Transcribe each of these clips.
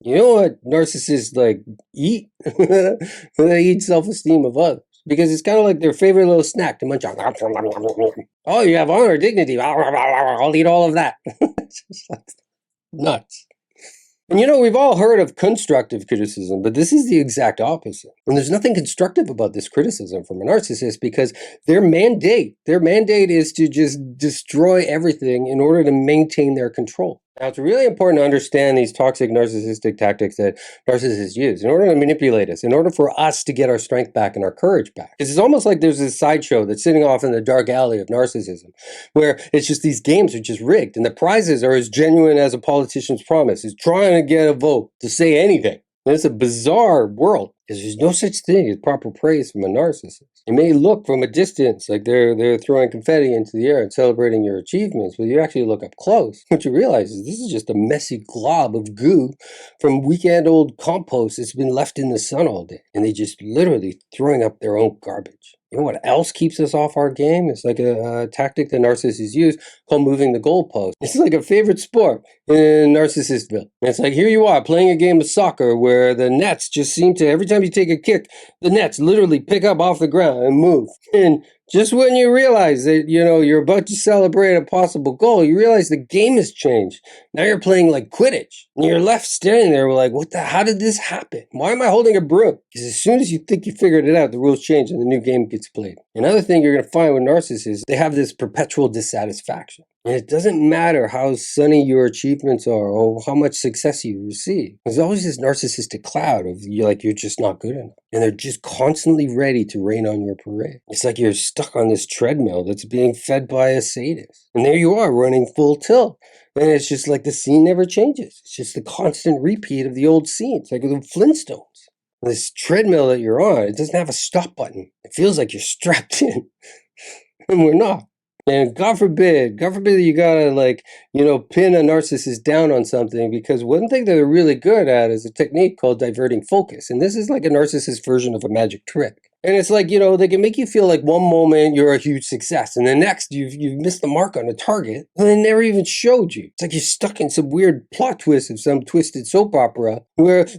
You know what narcissists like eat? They eat self-esteem of others because it's kind of like their favorite little snack to munch on. Oh, you have honor, dignity. I'll eat all of that. It's just like nuts. And we've all heard of constructive criticism, but this is the exact opposite. And there's nothing constructive about this criticism from a narcissist because their mandate is to just destroy everything in order to maintain their control. Now, it's really important to understand these toxic narcissistic tactics that narcissists use in order to manipulate us, in order for us to get our strength back and our courage back. Because it's almost like there's this sideshow that's sitting off in the dark alley of narcissism, where it's just these games are just rigged, and the prizes are as genuine as a politician's promise. He's trying to get a vote to say anything. And it's a bizarre world because there's no such thing as proper praise from a narcissist. It may look from a distance like they're throwing confetti into the air and celebrating your achievements, but you actually look up close. What you realize is this is just a messy glob of goo from weekend-old compost that's been left in the sun all day. And they just literally throwing up their own garbage. You know what else keeps us off our game? It's like a tactic that narcissists use called moving the goalpost. It's like a favorite sport in Narcissistville. And it's like, here you are playing a game of soccer where the nets just seem to, every time you take a kick, the nets literally pick up off the ground and move. And just when you realize that, you're about to celebrate a possible goal, you realize the game has changed. Now you're playing like Quidditch. And you're left standing there like, how did this happen? Why am I holding a broom? Because as soon as you think you figured it out, the rules change and the new game gets played. Another thing you're going to find with narcissists, they have this perpetual dissatisfaction. And it doesn't matter how sunny your achievements are or how much success you receive. There's always this narcissistic cloud of you're just not good enough. And they're just constantly ready to rain on your parade. It's like you're stuck on this treadmill that's being fed by a sadist. And there you are running full tilt. And it's just like the scene never changes. It's just the constant repeat of the old scene. It's like the Flintstones. This treadmill that you're on, it doesn't have a stop button. It feels like you're strapped in. And we're not. And God forbid you gotta pin a narcissist down on something, because one thing that they're really good at is a technique called diverting focus. And this is like a narcissist version of a magic trick. And it's like, they can make you feel like one moment you're a huge success and the next you've missed the mark on a target and they never even showed you. It's like you're stuck in some weird plot twist of some twisted soap opera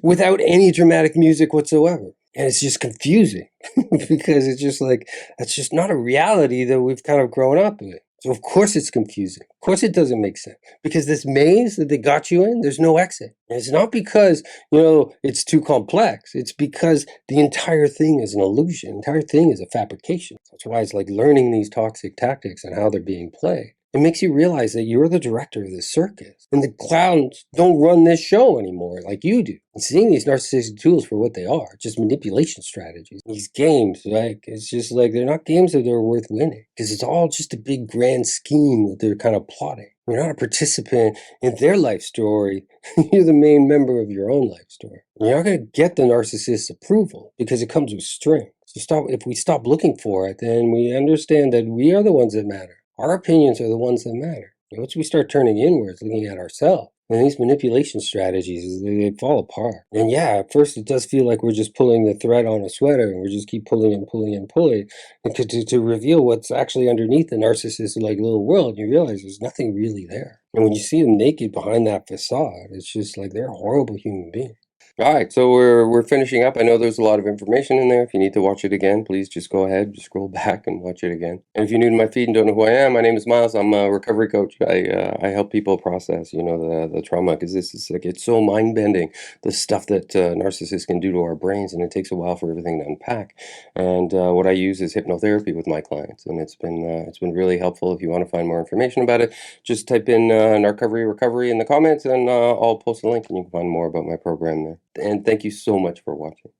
without any dramatic music whatsoever. And it's just confusing because it's just like, that's just not a reality that we've kind of grown up with. So of course it's confusing. Of course it doesn't make sense, because this maze that they got you in, there's no exit. And it's not because, it's too complex. It's because the entire thing is an illusion. The entire thing is a fabrication. That's why it's like learning these toxic tactics and how they're being played. It makes you realize that you're the director of the circus, and the clowns don't run this show anymore like you do. And seeing these narcissistic tools for what they are, just manipulation strategies. These games, it's just like they're not games that are worth winning, because it's all just a big grand scheme that they're kind of plotting. You're not a participant in their life story. You're the main member of your own life story. And you're not going to get the narcissist's approval because it comes with strings. So if we stop looking for it, then we understand that we are the ones that matter. Our opinions are the ones that matter. Once we start turning inwards, looking at ourselves, and these manipulation strategies, they fall apart. And yeah, at first it does feel like we're just pulling the thread on a sweater, and we just keep pulling and pulling and pulling, and to reveal what's actually underneath the narcissist's little world. You realize there's nothing really there. And when you see them naked behind that facade, it's just like they're horrible human beings. All right, so we're finishing up. I know there's a lot of information in there. If you need to watch it again, please just go ahead, just scroll back and watch it again. And if you're new to my feed and don't know who I am, my name is Miles. I'm a recovery coach. I help people process, the trauma, because this is like, it's so mind-bending, the stuff that narcissists can do to our brains, and it takes a while for everything to unpack. And what I use is hypnotherapy with my clients, and it's been really helpful. If you want to find more information about it, just type in Narcovery Recovery in the comments, and I'll post a link, and you can find more about my program there. And thank you so much for watching.